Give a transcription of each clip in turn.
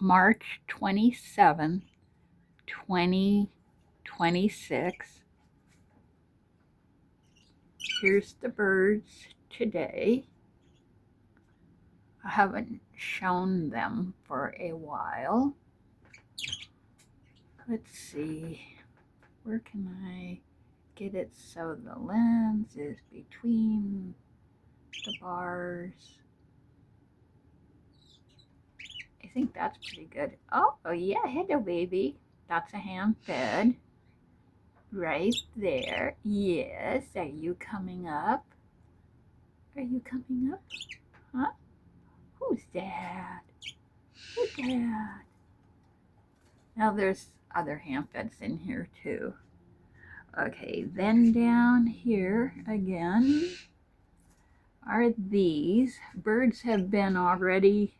March 27th, 2026. Here's the birds today. I haven't shown them for a while. Let's see, where can I get it so the lens is between the bars? I think that's pretty good. Oh yeah, hello baby. That's a hand fed. Right there. Yes, are you coming up? Are you coming up? Huh? Who's that? Who's that? Now there's other ham feds in here too. Okay, then down here again are these. Birds have been already,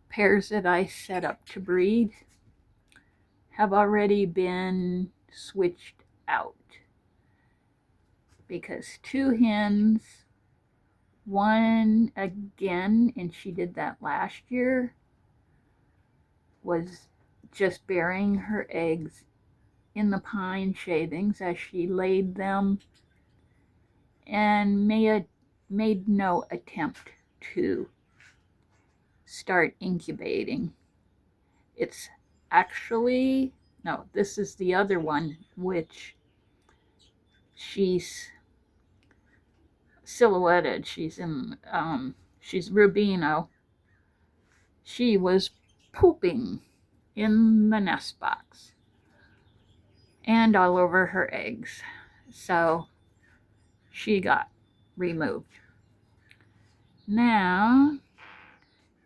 pairs that I set up to breed have already been switched out because two hens, one again, and she did that last year, was just burying her eggs in the pine shavings as she laid them and made no attempt to start incubating. It's actually, no, this is the other one, which she's silhouetted. She's Rubino. She was pooping in the nest box and all over her eggs. So she got removed. Now,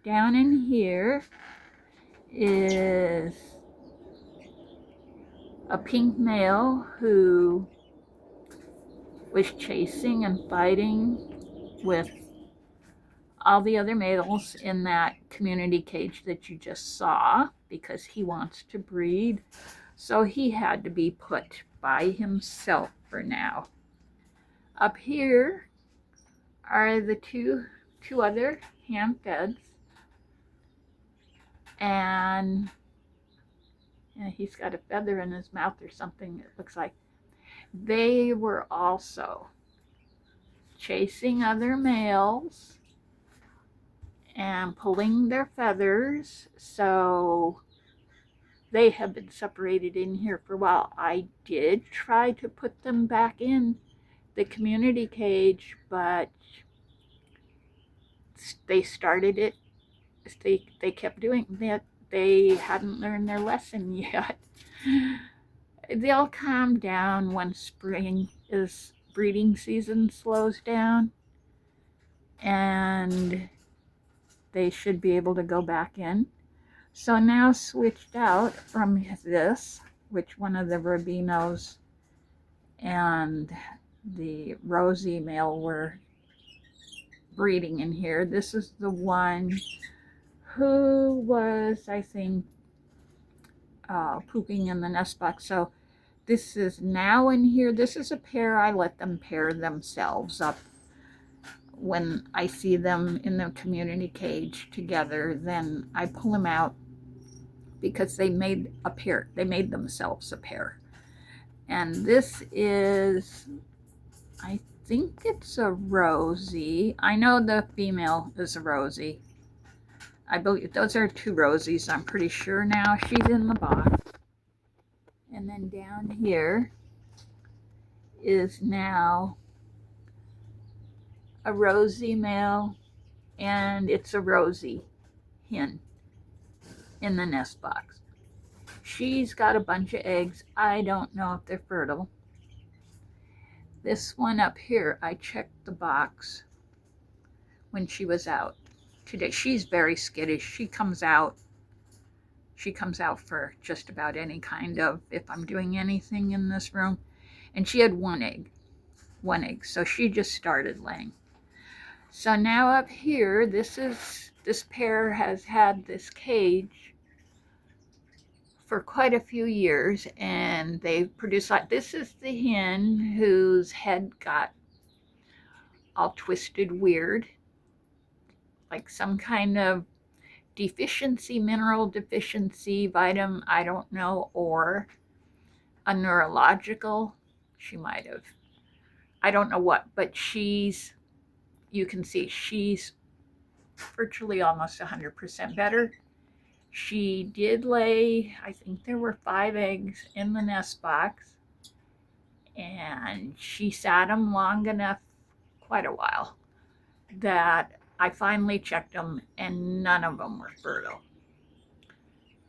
down in here is a pink male who was chasing and fighting with all the other males in that community cage that you just saw because he wants to breed. So he had to be put by himself for now. Up here are the two other ham feds, and he's got a feather in his mouth or something, it looks like. They were also chasing other males and pulling their feathers, so they have been separated in here for a while. I did try to put them back in the community cage, but they started it. They kept doing that. They hadn't learned their lesson yet. They'll calm down when spring is breeding season slows down, and they should be able to go back in. So now switched out from this, which one of the Rubinos and the Rosie male were breeding in here. This is the one who was, I think, pooping in the nest box. So this is now in here. This is a pair. I let them pair themselves up when I see them in the community cage together. Then I pull them out because they made a pair. They made themselves a pair. And this is, I think it's a Rosie. I know the female is a Rosie. I believe those are two Rosies. I'm pretty sure now. She's in the box. And then down here is now a Rosie male, and it's a Rosie hen in the nest box. She's got a bunch of eggs. I don't know if they're fertile. This one up here, I checked the box when she was out today. She's very skittish. She comes out for just about any kind of, if I'm doing anything in this room. And she had one egg. So she just started laying. So now up here, this pair has had this cage for quite a few years, and they've produced, like, this is the hen whose head got all twisted weird, like some kind of deficiency, mineral deficiency, vitamin, I don't know, or a neurological. She might have, I don't know what, but you can see she's virtually almost 100% better. She did lay, I think there were 5 eggs in the nest box, and she sat them long enough, quite a while, that I finally checked them and none of them were fertile.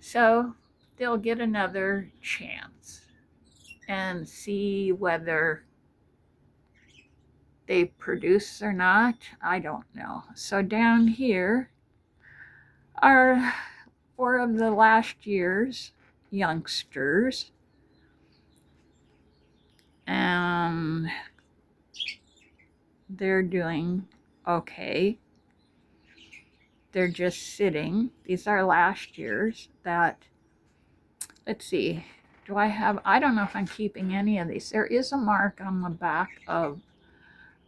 So they'll get another chance and see whether they produce or not. I don't know. So down here are 4 of the last year's youngsters. And they're doing okay. They're just sitting. These are last year's that, let's see, I don't know if I'm keeping any of these. There is a mark on the back of,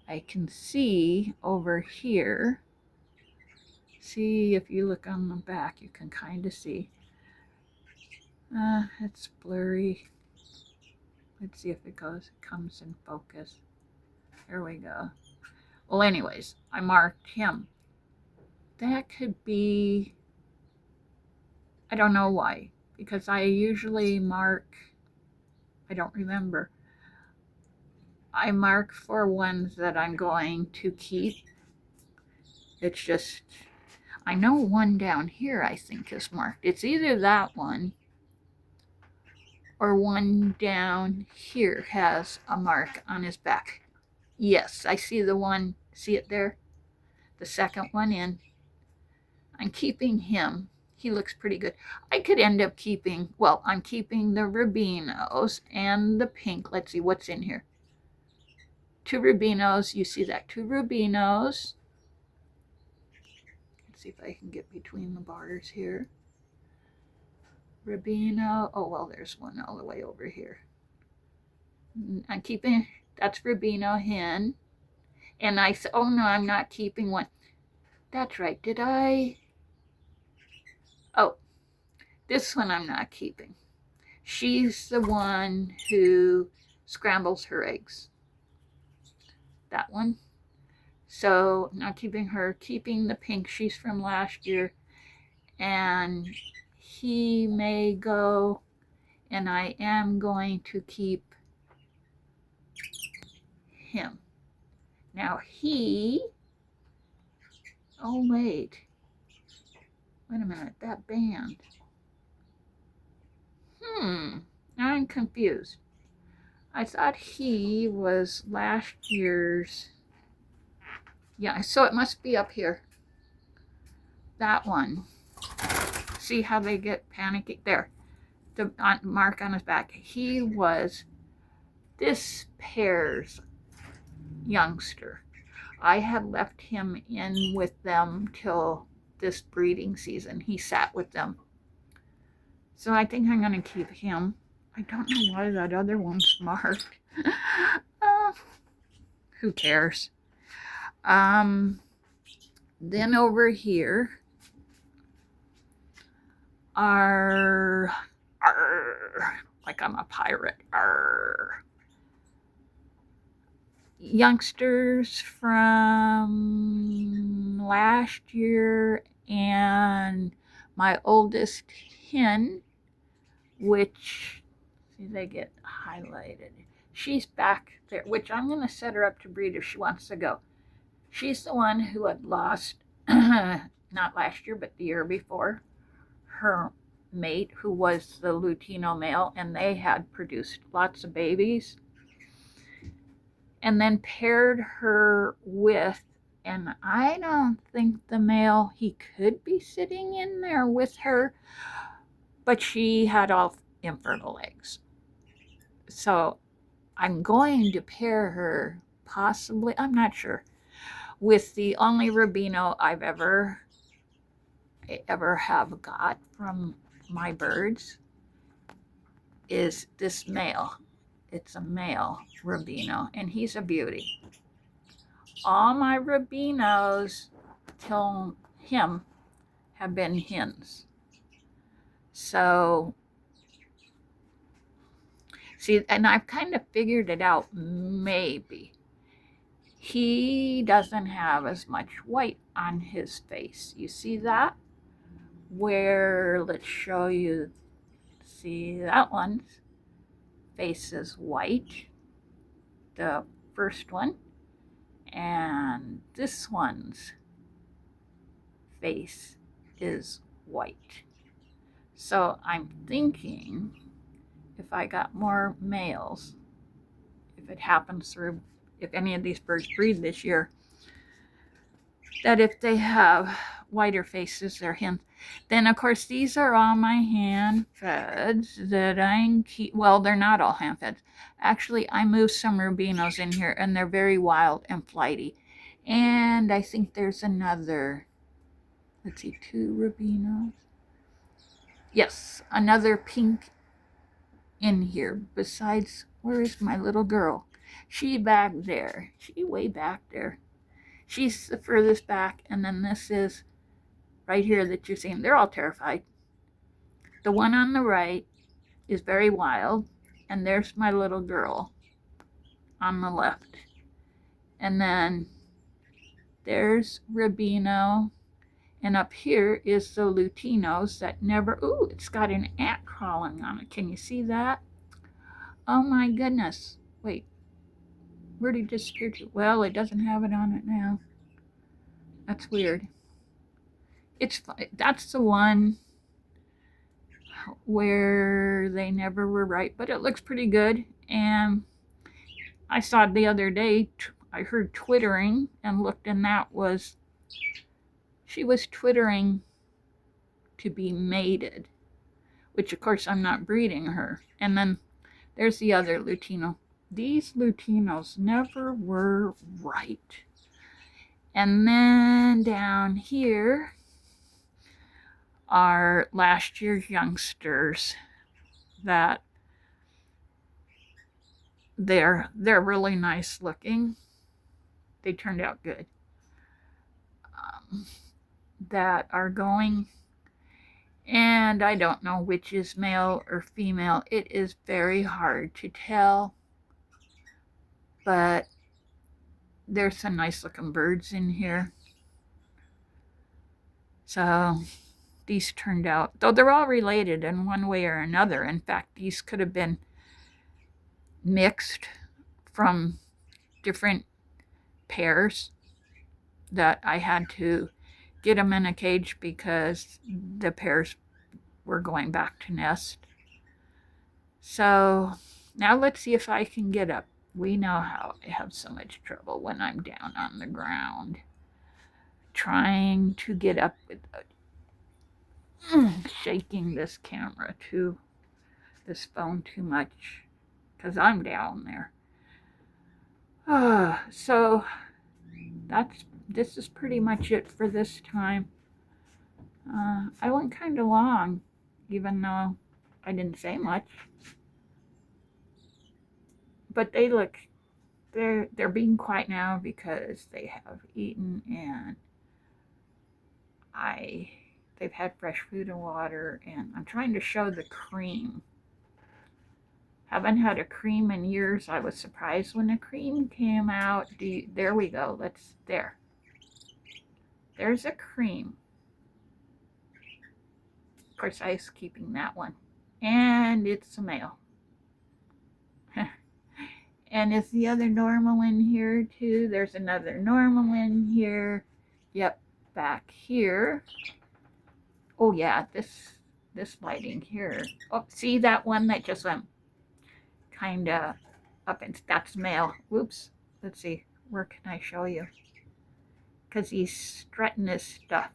I can see over here. See, if you look on the back, you can kind of see. It's blurry. Let's see if it comes in focus. There we go. Well, anyways, I marked him. That could be, I don't know why, because I usually mark, I don't remember. I mark for ones that I'm going to keep. It's just, I know one down here I think is marked. It's either that one or one down here has a mark on his back. Yes, I see the one, see it there? The second one in. I'm keeping him. He looks pretty good. I could end up keeping, well, I'm keeping the rubinos and the pink. Let's see what's in here. 2 rubinos. You see that? 2 rubinos. Let's see if I can get between the bars here. Rubino. Oh, well, there's one all the way over here. I'm keeping, that's rubino hen. And oh no, I'm not keeping one. That's right. Did I? Oh, this one I'm not keeping. She's the one who scrambles her eggs. That one. So not keeping her, keeping the pink. She's from last year. And he may go, and I am going to keep him. Now oh wait a minute, that band. Now I'm confused. I thought he was last year's. Yeah, so it must be up here. That one. See how they get panicky? There. The mark on his back. He was this pair's youngster. I had left him in with them till this breeding season. He sat with them. So I think I'm going to keep him. I don't know why that other one's marked. Who cares? Then over here are, like I'm a pirate, youngsters from last year and my oldest hen, which, see, they get highlighted. She's back there, which I'm going to set her up to breed if she wants to go. She's the one who had lost, not last year, but the year before, her mate, who was the Lutino male, and they had produced lots of babies. And then paired her with, and I don't think the male, he could be sitting in there with her, but she had all infertile eggs. So I'm going to pair her, possibly, I'm not sure, with the only rubino I've ever have got from my birds is this male. It's a male rubino, and he's a beauty. All my rubinos till him have been hens. So, see, and I've kind of figured it out, maybe. He doesn't have as much white on his face. You see that? Where, let's show you, see that one's face is white, the first one, and this one's face is white. So I'm thinking if I got more males, if it happens through, if any of these birds breed this year, that if they have whiter faces, they're hens. Then, of course, these are all my hand feds that I keep. Well, they're not all hand feds. Actually, I moved some rubinos in here, and they're very wild and flighty. And I think there's another, let's see, 2 rubinos. Yes, another pink in here. Besides, where is my little girl? She back there. She way back there. She's the furthest back, and then this is right here that you're seeing. They're all terrified. The one on the right is very wild, and there's my little girl on the left. And then there's Rubino, and up here is the Lutinos that never, ooh, it's got an ant crawling on it. Can you see that? Oh my goodness. Wait, where did it disappear to? Well, it doesn't have it on it now. That's weird. That's the one where they never were right, but it looks pretty good. And I saw it the other day, I heard twittering and looked, and she was twittering to be mated, which of course I'm not breeding her. And then there's the other Lutino. These Lutinos never were right. And then down here are last year's youngsters that they're really nice looking. They turned out good. That are going, and I don't know which is male or female. It is very hard to tell, but there's some nice looking birds in here. So these turned out, though they're all related in one way or another. In fact, these could have been mixed from different pairs that I had to get them in a cage because the pairs were going back to nest. So now let's see if I can get up. We know how I have so much trouble when I'm down on the ground trying to get up with shaking this camera to this phone too much because I'm down there. So this is pretty much it for this time. I went kind of long, even though I didn't say much. But they're being quiet now because they have eaten, and they've had fresh food and water, and I'm trying to show the cream. Haven't had a cream in years. I was surprised when the cream came out. There we go. There's a cream. Of course, I was keeping that one. And it's a male. And is the other normal in here too? There's another normal in here. Yep, back here. Oh yeah, this lighting here. Oh, see that one that just went kind of up, and that's male. Whoops. Let's see. Where can I show you? Because he's strutting his stuff.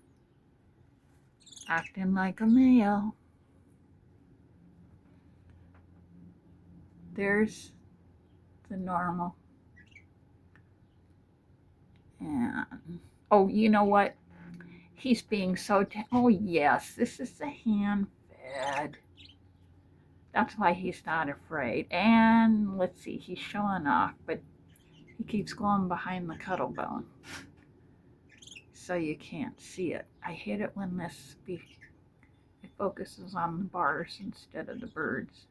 Acting like a male. There's the normal. And, oh, you know what? He's being so, oh yes, this is the hand fed. That's why he's not afraid. And let's see, he's showing off, but he keeps going behind the cuddle bone. so you can't see it. I hate it when it focuses on the bars instead of the birds.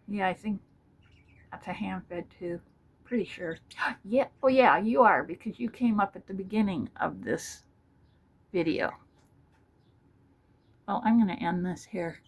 Yeah, I think that's a ham fed too. Pretty sure. Yeah, oh yeah, you are because you came up at the beginning of this video. Well, I'm going to end this here.